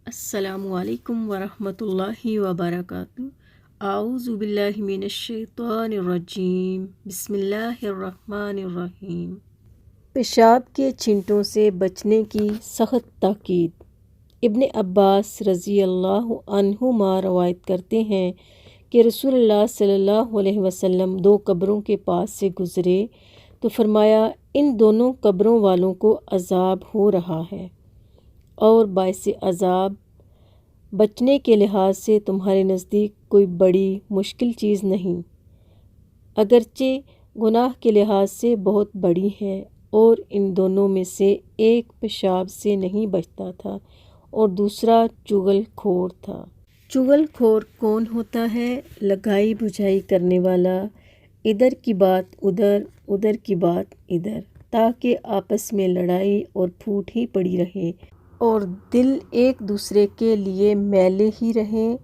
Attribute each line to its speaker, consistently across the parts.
Speaker 1: अस्सलामु अलैकुम वरहमतुल्लाहि वबरकातुहू। आऊज़ु बिल्लाहि मिनश्शैतानिर्रजीम। बिस्मिल्लाहिर्रहमानिर्रहीम। पेशाब के छींटों से बचने की सख्त ताकीद। इब्न अब्बास रज़ी अल्लाह अन्हुमा रवायत करते हैं कि रसूलुल्लाह सल्लल्लाहु अलैहि वसल्लम दो कब्रों के पास से गुज़रे तो फरमाया, इन दोनों कब्रों वालों को अज़ाब हो रहा है और बाइस अज़ाब बचने के लिहाज से तुम्हारे नज़दीक कोई बड़ी मुश्किल चीज़ नहीं, अगरचे गुनाह के लिहाज से बहुत बड़ी है। और इन दोनों में से एक पेशाब से नहीं बचता था और दूसरा चुगलखोर था। चुगलखोर कौन होता है? लगाई बुझाई करने वाला, इधर की बात उधर, उधर की बात इधर, ताकि आपस में लड़ाई और फूट ही पड़ी रहे और दिल एक दूसरे के लिए मैले ही रहें।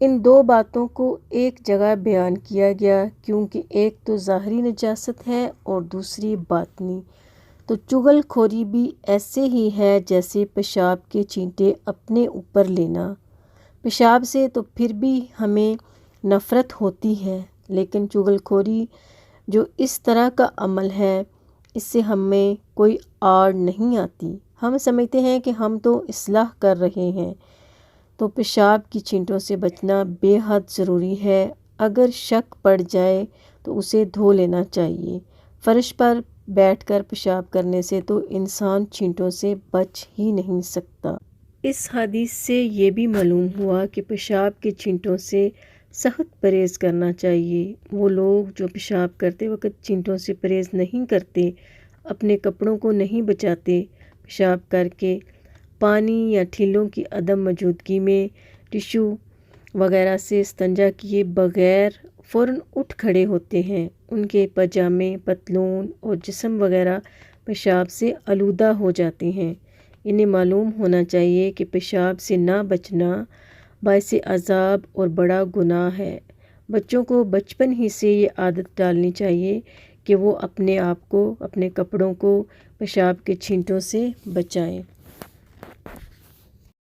Speaker 1: इन दो बातों को एक जगह बयान किया गया क्योंकि एक तो ज़ाहरी नजासत है और दूसरी बातनी। तो चुगलखोरी भी ऐसे ही है जैसे पेशाब के छींटे अपने ऊपर लेना। पेशाब से तो फिर भी हमें नफ़रत होती है, लेकिन चुगलखोरी जो इस तरह का अमल है, इससे हमें कोई आड़ नहीं आती। हम समझते हैं कि हम तो इस्लाह कर रहे हैं। तो पेशाब की छींटों से बचना बेहद ज़रूरी है। अगर शक पड़ जाए तो उसे धो लेना चाहिए। फ़र्श पर बैठकर पेशाब करने से तो इंसान छींटों से बच ही नहीं सकता। इस हदीस से ये भी मालूम हुआ कि पेशाब के छींटों से सख्त परहेज़ करना चाहिए। वो लोग जो पेशाब करते वक्त छींटों से परहेज़ नहीं करते, अपने कपड़ों को नहीं बचाते, पेशाब करके पानी या ठीलों की अदम मौजूदगी में टिश्यू वगैरह से इस्तंजा किए बग़ैर फ़ौरन उठ खड़े होते हैं, उनके पजामे, पतलून और जिस्म वगैरह पेशाब से आलूदा हो जाते हैं। इन्हें मालूम होना चाहिए कि पेशाब से ना बचना बाइस अज़ाब और बड़ा गुनाह है। बच्चों को बचपन ही से ये आदत डालनी चाहिए कि वो अपने आप को, अपने कपड़ों को पेशाब के छींटों से बचाएं।